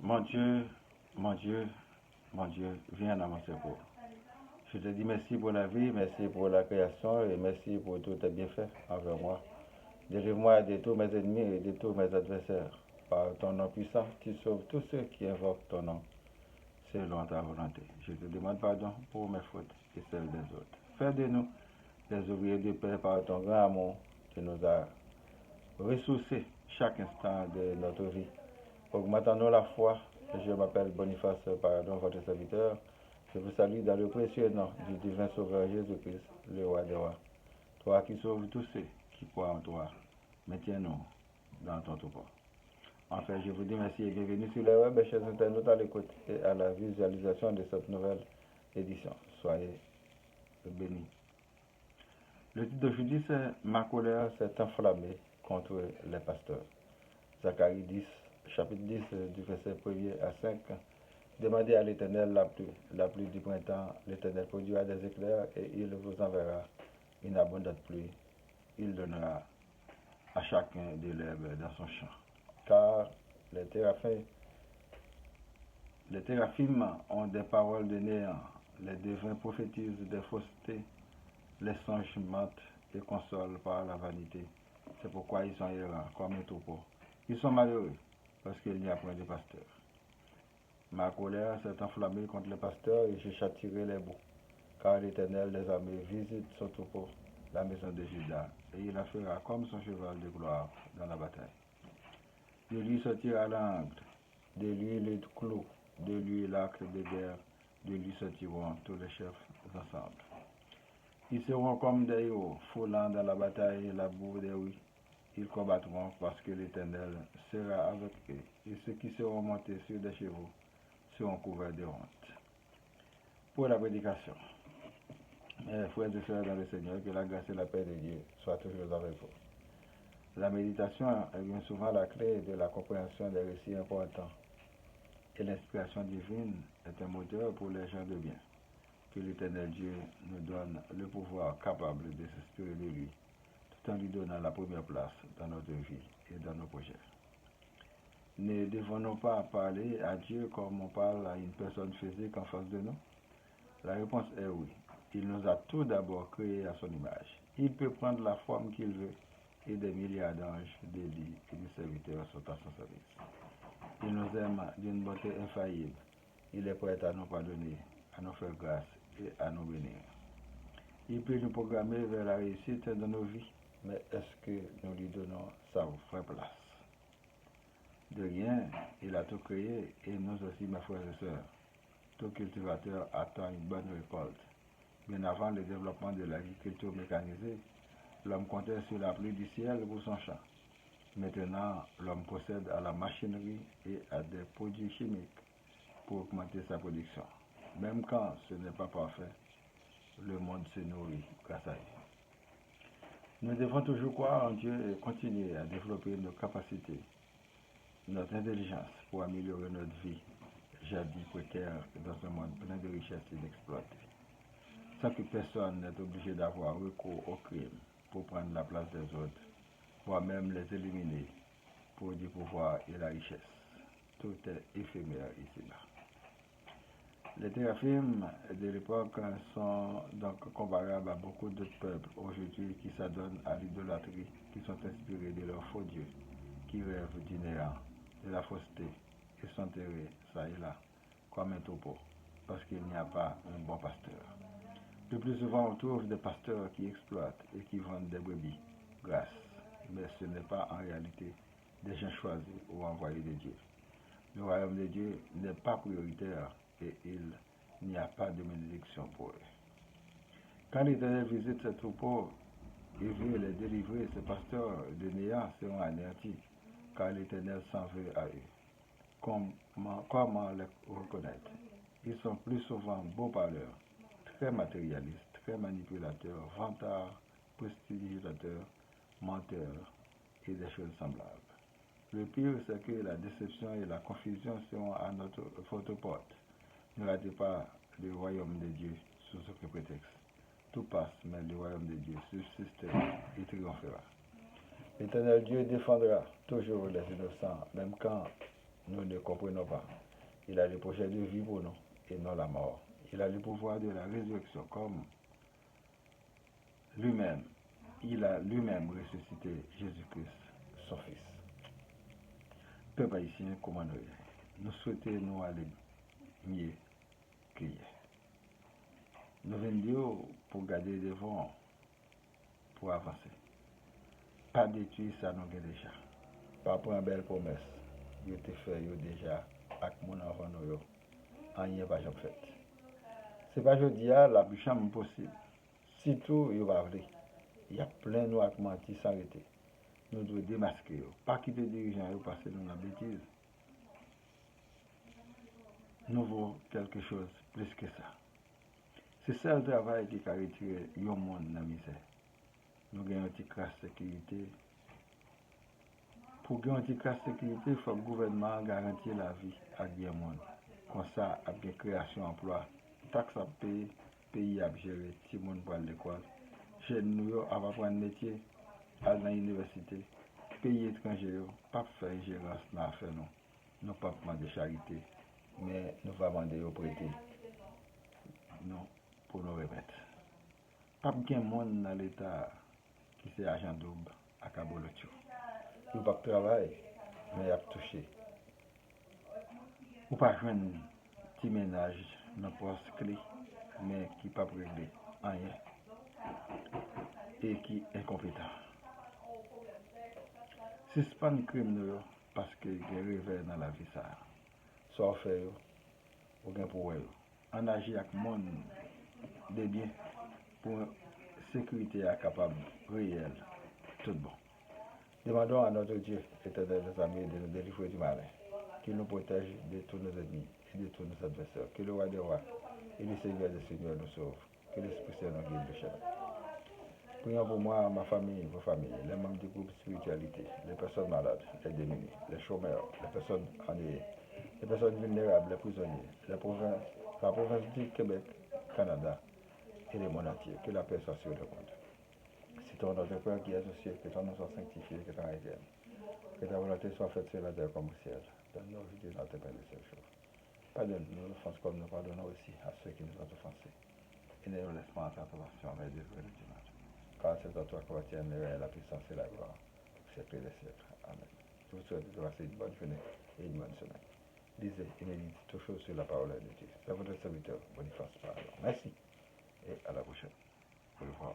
Mon Dieu, mon Dieu, mon Dieu, viens dans mon cerveau. Je te dis merci pour la vie, merci pour la création et merci pour tous tes bienfaits envers moi. Délivre-moi de tous mes ennemis et de tous mes adversaires. Par ton nom puissant, tu sauves tous ceux qui invoquent ton nom selon ta volonté. Je te demande pardon pour mes fautes et celles des autres. Fais de nous des ouvriers de paix par ton grand amour. Tu nous as ressourcés chaque instant de notre vie. Augmentons-nous la foi. Je m'appelle Boniface Paradon, votre serviteur. Je vous salue dans le précieux nom du divin Sauveur Jésus-Christ, le roi des rois. Toi qui sauves tous ceux qui croient en toi, maintiens-nous dans ton troupeau. Enfin, je vous dis merci et bienvenue sur le web, chers internautes, à l'écoute et à la visualisation de cette nouvelle édition. Soyez bénis. Le titre d'aujourd'hui, c'est Ma colère s'est enflammée contre les pasteurs. Zacharie 10, chapitre 10, du verset 1er à 5. Demandez à l'Éternel la pluie du printemps. L'Éternel produira des éclairs et il vous enverra une abondante pluie. Il donnera à chacun de l'herbe dans son champ. Car les téraphim ont des paroles de néant. Les devins prophétisent des faussetés. Les songes mentent et consolent par la vanité. C'est pourquoi ils sont errants comme un troupeau. Ils sont malheureux parce qu'il n'y a point de pasteur. Ma colère s'est enflammée contre les pasteurs et je châtierai les boucs. Car l'Éternel des armées visite son troupeau, la maison de Juda, et il la fera comme son cheval de gloire dans la bataille. De lui sortira l'angle, de lui le clou, de lui l'arc de guerre, de lui sortiront tous les chefs ensemble. Ils seront comme des héros, foulant dans la bataille la boue des rues. Ils combattront parce que l'Éternel sera avec eux, et ceux qui seront montés sur des chevaux seront couverts de honte. Pour la prédication, mes frères et sœurs dans le Seigneur, que la grâce et la paix de Dieu soient toujours avec vous. La méditation est bien souvent la clé de la compréhension des récits importants, et l'inspiration divine est un moteur pour les gens de bien. Que l'Éternel Dieu nous donne le pouvoir capable de s'inspirer de lui, tout en lui donnant la première place dans notre vie et dans nos projets. Ne devons-nous pas parler à Dieu comme on parle à une personne physique en face de nous? La réponse est oui. Il nous a tout d'abord créés à son image. Il peut prendre la forme qu'il veut et des milliards d'anges, d'élus et de serviteurs sont à son service. Il nous aime d'une bonté infaillible. Il est prêt à nous pardonner, à nous faire grâce et à nous bénir. Il peut nous programmer vers la réussite de nos vies, mais est-ce que nous lui donnons sa vraie place? De rien, il a tout créé et nous aussi, mes frères et sœurs. Tout cultivateur attend une bonne récolte. Bien avant le développement de l'agriculture mécanisée, l'homme comptait sur la pluie du ciel pour son champ. Maintenant, l'homme procède à la machinerie et à des produits chimiques pour augmenter sa production. Même quand ce n'est pas parfait, le monde se nourrit grâce à lui. Nous devons toujours croire en Dieu et continuer à développer nos capacités, notre intelligence pour améliorer notre vie, jadis précaire dans un monde plein de richesses inexploitées, sans que personne n'est obligé d'avoir recours au crime pour prendre la place des autres, voire même les éliminer pour du pouvoir et la richesse. Tout est éphémère ici-bas. Les téraphim de l'époque sont donc comparables à beaucoup d'autres peuples aujourd'hui qui s'adonnent à l'idolâtrie, qui sont inspirés de leurs faux dieux, qui rêvent du néant, de la fausseté et sont terrés, ça et là, comme un troupeau, parce qu'il n'y a pas un bon pasteur. Le plus souvent, on trouve des pasteurs qui exploitent et qui vendent des brebis grasses, mais ce n'est pas en réalité des gens choisis ou envoyés de Dieu. Le royaume de Dieu n'est pas prioritaire et il n'y a pas de bénédiction pour eux. Quand l'Éternel visite ses troupeaux et veut les délivrer, ces pasteurs de néant seront anéantis, car l'Éternel s'en veut à eux. Comment les reconnaître? Ils sont plus souvent beaux parleurs, très matérialistes, très manipulateurs, vantards, prestigitateurs, menteurs et des choses semblables. Le pire, c'est que la déception et la confusion seront à votre porte. Ne ratez pas le royaume de Dieu sous aucun prétexte. Tout passe, mais le royaume de Dieu subsiste et triomphera. L'Éternel Dieu défendra toujours les innocents, même quand nous ne comprenons pas. Il a le projet de vie pour nous et non la mort. Il a le pouvoir de la résurrection comme lui-même. Il a lui-même ressuscité Jésus-Christ, son Fils. Peuple haïtien, comment nous souhaitons nous aller mieux que hier. Nous venons pour garder devant, pour avancer. Pas détruire ça nous avons déjà. Pas prendre une belle promesse. Yo te fait yo déjà avec mon enfant nous rien pas jamais fait. C'est pas je dis la plus jamais possible. Surtout yo va vrai. Il y a plein de avec menti s'arrêter. Nous devons démasquer yo. Pas quitter dirigeants yo passer dans la bêtise. Nous voulons quelque chose plus que ça. C'est ça le travail qui a retiré yon monde dans la misère. Nous avons une petite classe sécurité. Pour gagner une classe sécurité, il faut que le gouvernement garantisse la vie à bien monde. Comme ça, avec la création d'emplois, taxe à payer, pays à gérer, tout le monde pour l'école. Jeunes nous avant prendre métier, aller dans l'université, pays étrangers, pas faire ingérence dans l'affaire non. Nous pas demander charité, mais nous va demander au prêter. Non, pour nous remettre. Pas bien monde dans l'État qui c'est agent double à Cabolocho. Ou pas travail, mais il a touché. Ou pas joindre petit ménage dans poste clé, mais qui pas régler rien et qui est incompétent. Suspend crime parce que il y a réveil dans la vie ça. Soit fait ou bien pour eux. On agit avec monde de bien pour sécurité capable réelle tout bon. Demandons à notre Dieu, éternel des amis, de nous délivrer du malin, qu'il nous protège de tous nos ennemis et de tous nos adversaires, que le roi des rois et le Seigneur des seigneurs nous sauve, que l'Esprit Saint nous guide le chemin. Prions pour moi, ma famille, vos familles, les membres du groupe spiritualité, les personnes malades, les démunis, les chômeurs, les personnes ennuyées, les personnes vulnérables, les prisonniers, la province du Québec, Canada et le monde entier. Que la paix soit sur le monde. C'est ton notre Père qui est aux cieux, que ton nom soit sanctifié, que ton règne vienne. Que ta volonté soit faite sur la terre comme au ciel. Donne-nous aujourd'hui notre pain de ce jour. Pardonne-nous nos offenses comme nous pardonnons aussi à ceux qui nous ont offensés. Et ne nous laisse pas entrer en tentation, mais délivre-nous du mal. Car c'est à toi qu'appartient la puissance et la gloire, au siècle des siècles. Amen. Je vous souhaite de passer une bonne journée et une bonne semaine. Lisez et méditez toujours sur la parole de Dieu. C'est votre serviteur, Boniface Parlon. Merci et à la prochaine. Au revoir.